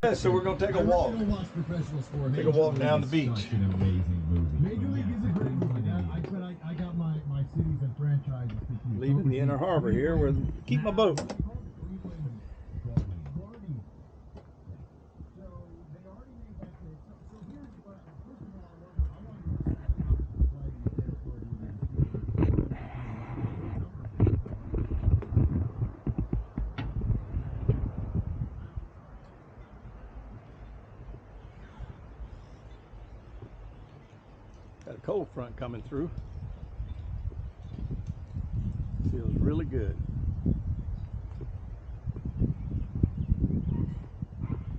Yeah, so we're gonna take a walk. Take a walk down the beach. Such an amazing movie. Major League is a great movie. I got my cities and franchises. Leaving the inner harbor here where keep my boat. Got a cold front coming through. Feels really good.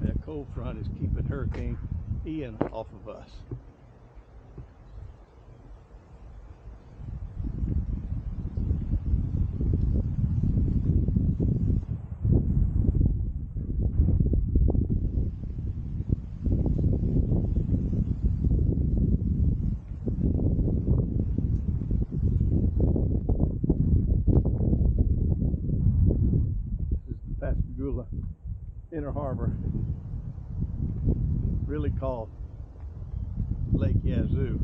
That cold front is keeping Hurricane Ian off of us. Pascagoula Inner Harbor, really called Lake Yazoo.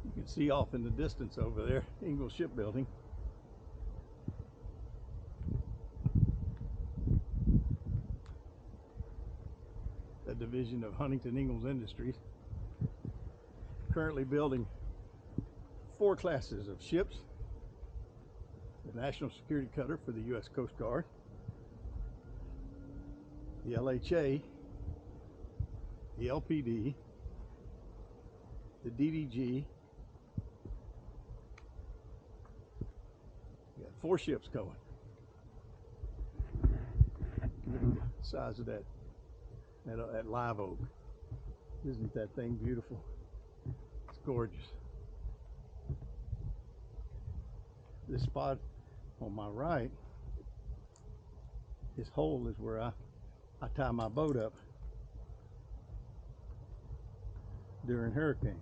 You can see off in the distance over there, Ingalls Shipbuilding. A division of Huntington Ingalls Industries. Currently building 4 classes of ships. The National Security Cutter for the U.S. Coast Guard, the LHA, the LPD, the DDG. We got 4 ships going. Look at the size of that live oak. Isn't that thing beautiful? It's gorgeous. This spot on my right, this hole is where I tie my boat up during hurricanes.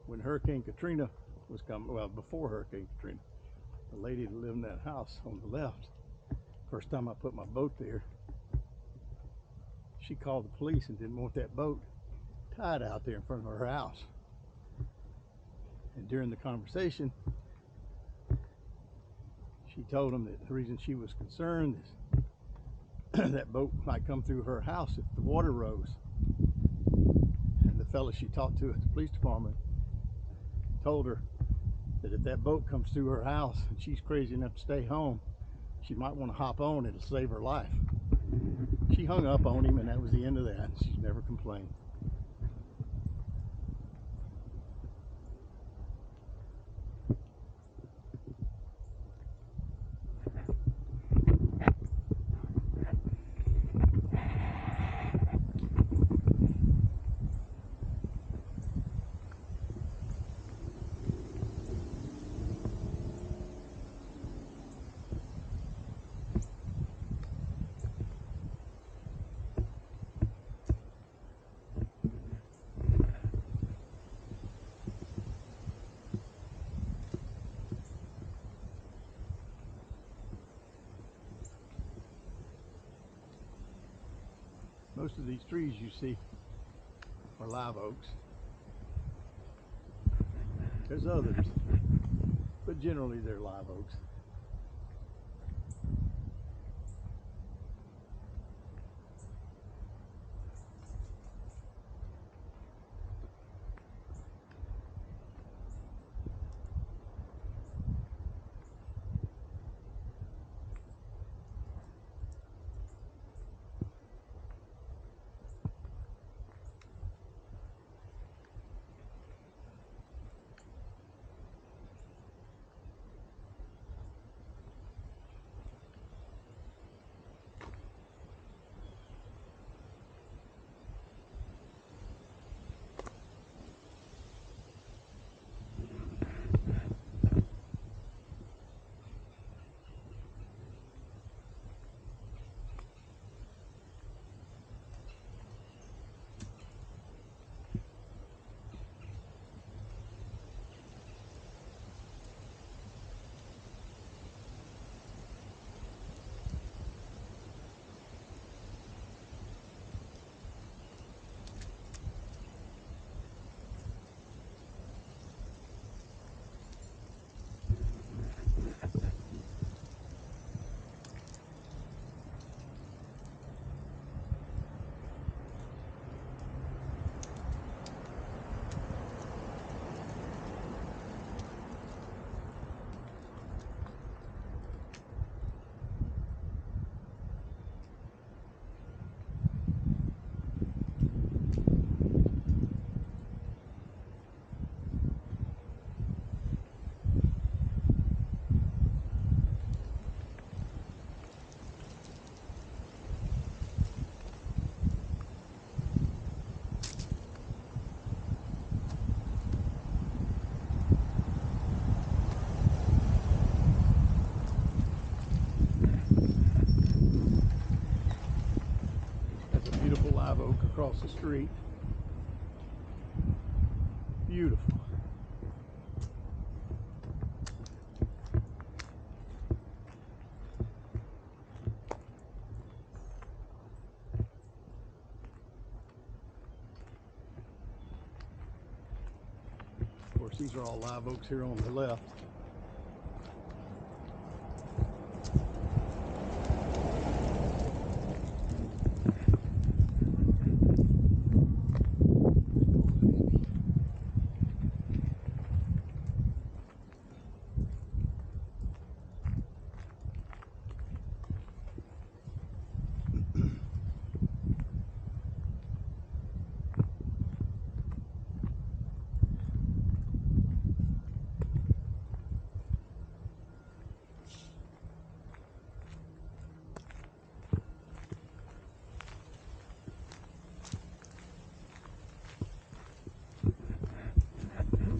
When Hurricane Katrina was coming, well, before Hurricane Katrina, the lady that lived in that house on the left, first time I put my boat there, she called the police and didn't want that boat tied out there in front of her house. And during the conversation, she told them that the reason she was concerned is that boat might come through her house if the water rose. And the fellow she talked to at the police department told her that if that boat comes through her house and she's crazy enough to stay home, she might want to hop on. It'll save her life. She hung up on him, and that was the end of that. She's never complained. Most of these trees you see are live oaks. There's others, but generally they're live oaks. across the street. Beautiful. Of course, these are all live oaks here on the left.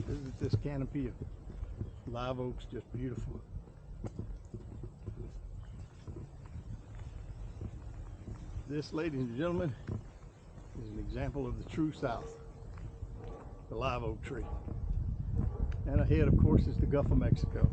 Isn't this canopy of live oaks just beautiful? This, ladies and gentlemen, is an example of the true South, the live oak tree. And ahead, of course, is the Gulf of Mexico.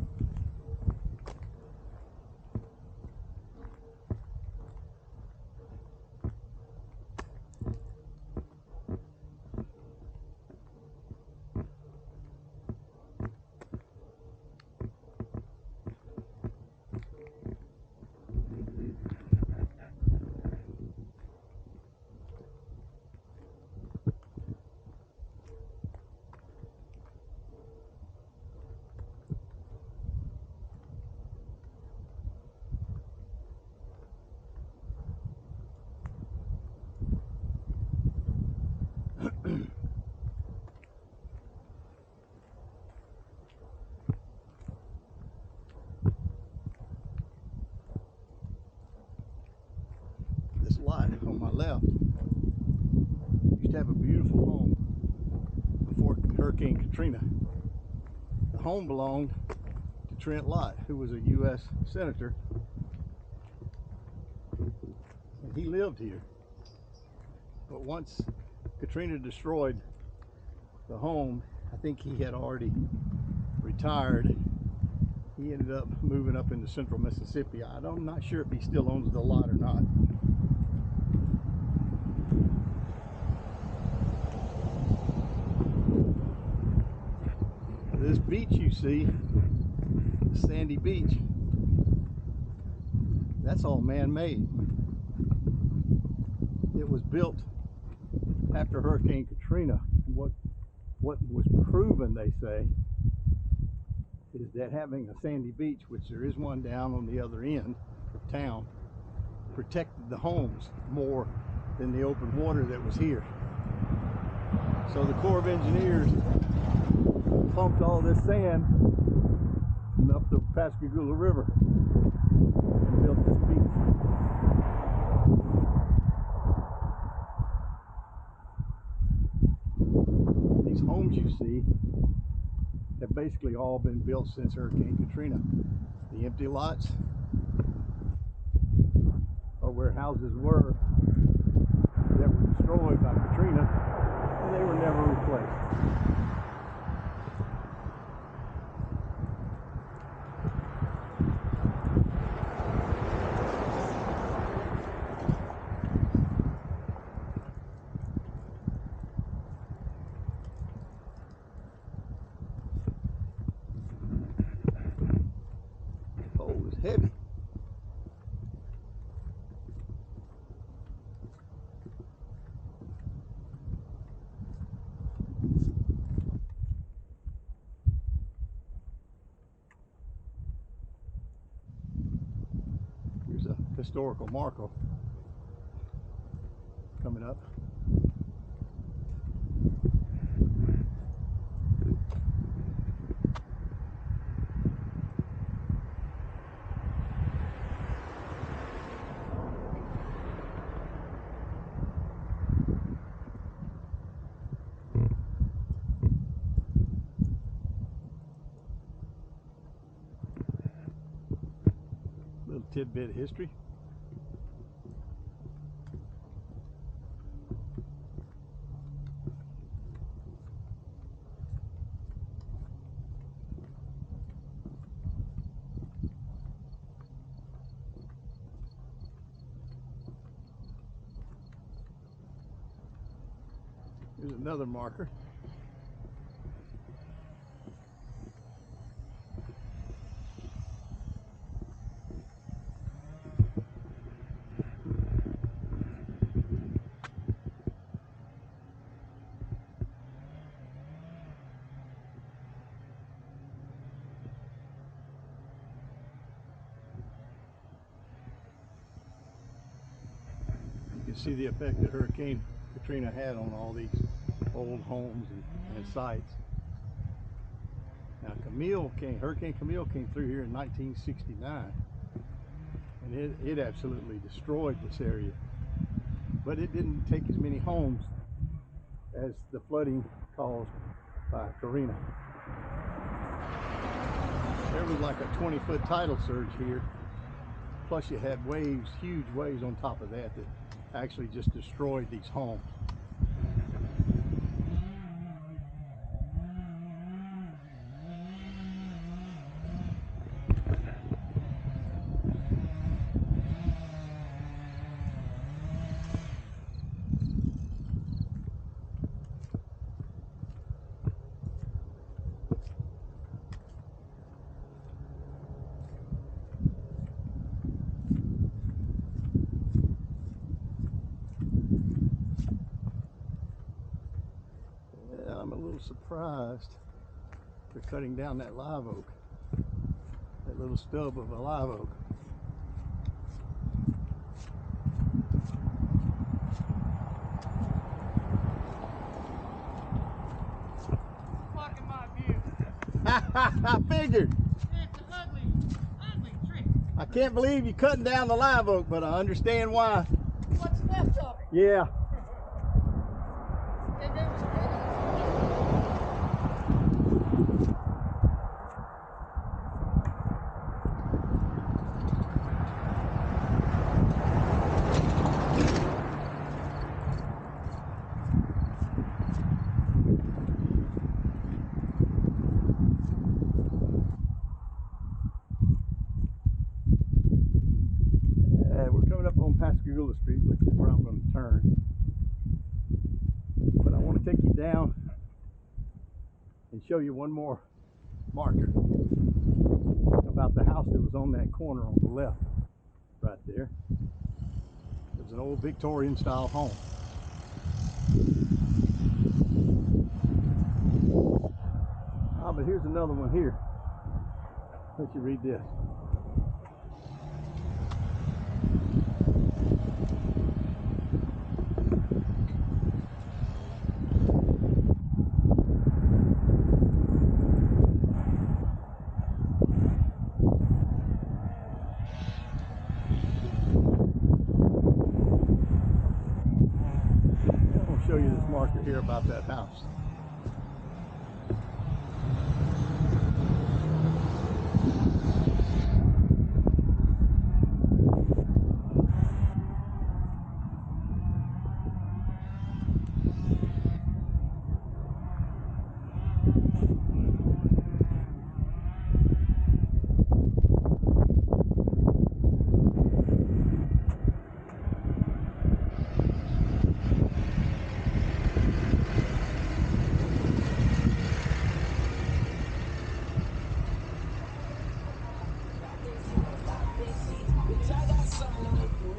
This lot on my left used to have a beautiful home before Hurricane Katrina. The home belonged to Trent Lott, who was a U.S. Senator, and he lived here. But once Katrina destroyed the home, I think he had already retired. He ended up moving up into central Mississippi. I'm not sure if he still owns the lot or not. This beach you see, the sandy beach, that's all man-made. It was built after Hurricane Katrina. What was proven, they say, is that having a sandy beach, which there is one down on the other end of town, protected the homes more than the open water that was here. So the Corps of Engineers pumped all this sand up the Pascagoula River and built this beach. These homes you see have basically all been built since Hurricane Katrina. The empty lots are where houses were that were destroyed by Katrina, and they were never replaced. Oh, it's heavy. Here's a historical marker coming up. Little tidbit of history. Here's another marker. You can see the effect that Hurricane Katrina had on all these old homes and sites. Now Hurricane Camille came through here in 1969, and it absolutely destroyed this area. But it didn't take as many homes as the flooding caused by Katrina. There was like a 20-foot tidal surge here. Plus you had waves, huge waves on top of that actually just destroyed these homes. I'm a little surprised they're cutting down that live oak, that little stub of a live oak. Blocking my view. I figured. It's an ugly, ugly trick. I can't believe you're cutting down the live oak, but I understand why. What's left of it? Yeah. And it was good. We're coming up on Pascagoula Street, which is where I'm going to turn. But I want to take you down and show you one more marker about the house that was on that corner on the left, right there. It was an old Victorian style home. But here's another one here. Let you read this. I'll show you this marker here about that house.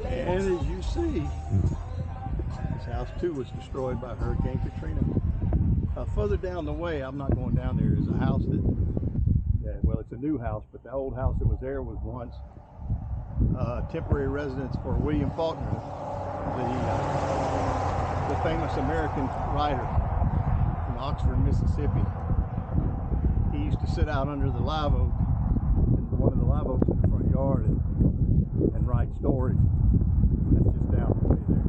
And as you see, this house too was destroyed by Hurricane Katrina. Further down the way, I'm not going down there, is a house that, well, it's a new house, but the old house that was there was once temporary residence for William Faulkner, the famous American writer from Oxford, Mississippi. He used to sit out under the live oak, and one of the live oaks in the front yard, and write stories. That's just down the way there.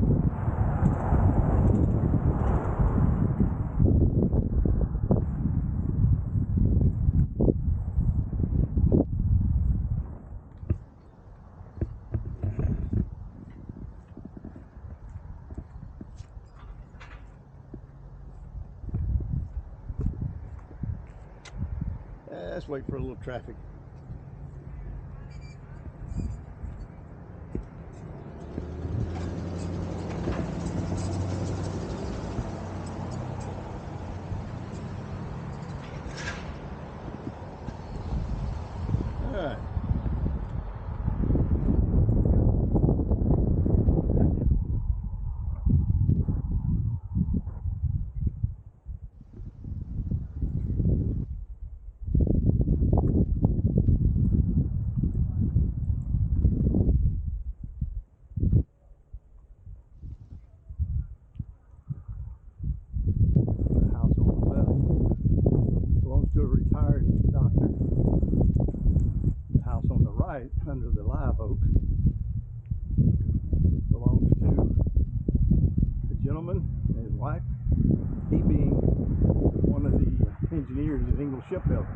Let's wait for a little traffic. right, under the live oak, belongs to a gentleman and his wife, he being one of the engineers at Ingalls Shipbuilding.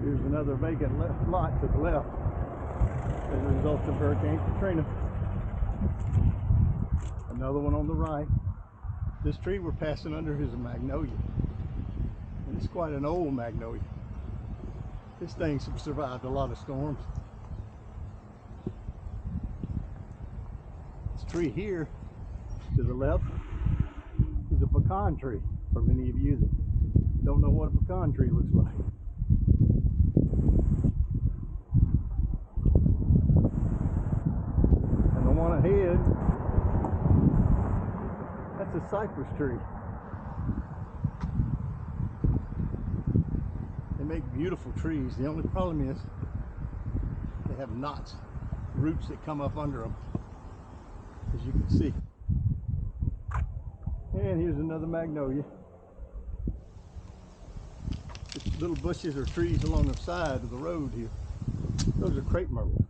Here's another vacant lot to the left as a result of Hurricane Katrina. Another one on the right. This tree we're passing under is a magnolia. And it's quite an old magnolia. This thing's survived a lot of storms. This tree here to the left is a pecan tree, for many of you that don't know what a pecan tree looks like. And the one ahead, that's a cypress tree. They make beautiful trees. The only problem is they have knots, roots that come up under them, as you can see. And here's another magnolia. It's little bushes or trees along the side of the road here. Those are crepe myrtles.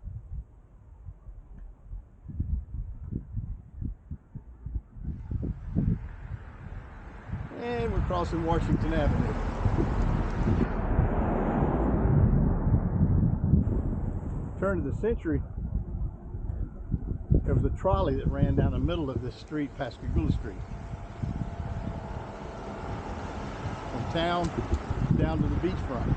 And we're crossing Washington Avenue. Turn of the century, there was a trolley that ran down the middle of this street, Pascagoula Street. From town down to the beachfront.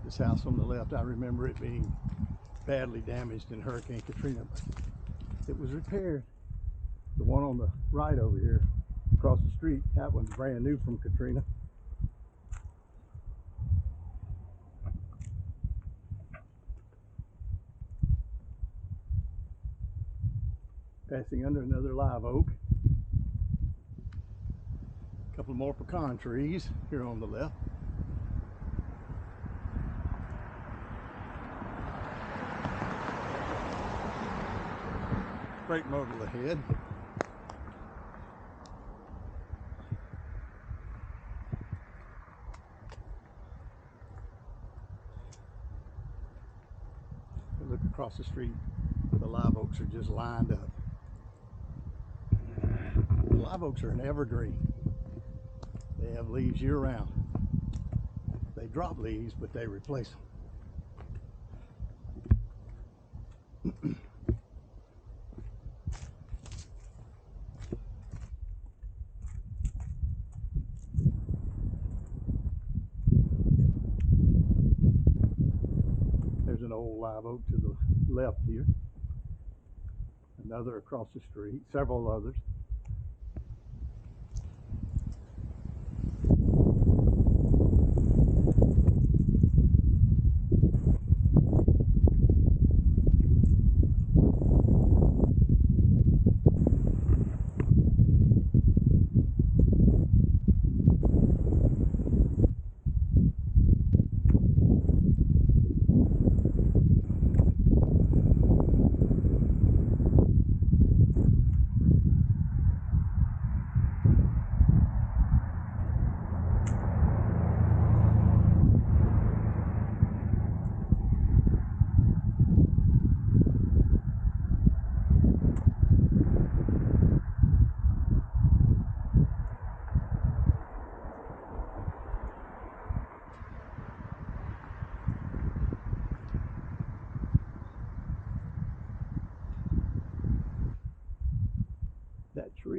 This house on the left, I remember it being badly damaged in Hurricane Katrina, but it was repaired. The one on the right over here, across the street, that one's brand new from Katrina. Passing under another live oak. A couple more pecan trees here on the left. Crepe myrtle ahead. Look across the street, the live oaks are just lined up. The live oaks are an evergreen. They have leaves year round. They drop leaves, but they replace them. There's an old live oak to the left here. Another across the street, several others.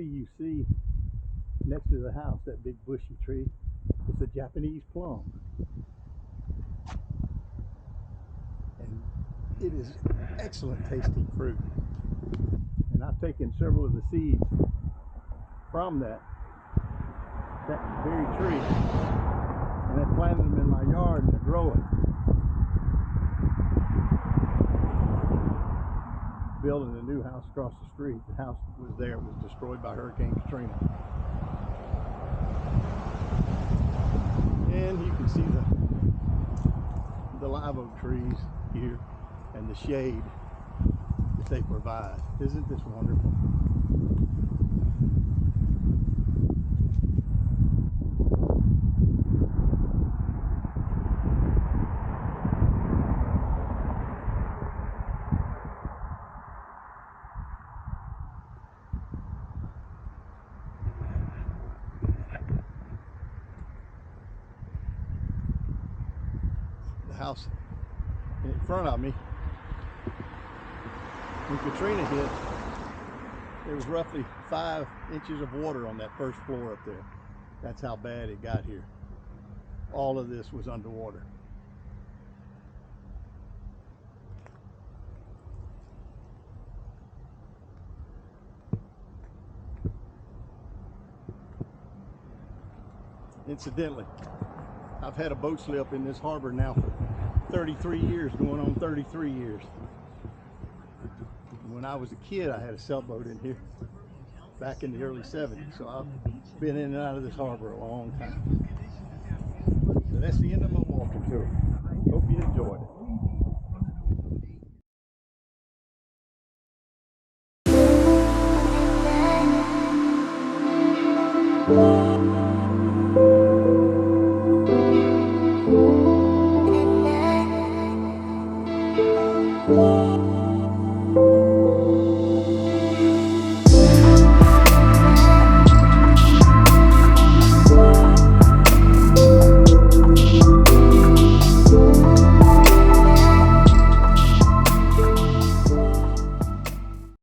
you see next to the house, that big bushy tree, is a Japanese plum. And it is excellent tasting fruit. And I've taken several of the seeds from that very tree, and I planted them in my yard, and they're growing. Building a new house across the street. The house that was there was destroyed by Hurricane Katrina. And you can see the live oak trees here and the shade that they provide. Isn't this wonderful? House in front of me, when Katrina hit, there was roughly 5 inches of water on that first floor up there. That's how bad it got here. All of this was underwater. Incidentally, I've had a boat slip in this harbor now for 33 years, going on 33 years. When I was a kid, I had a sailboat in here back in the early 70s, so I've been in and out of this harbor a long time. So that's the end of my walking tour. Hope you enjoyed it.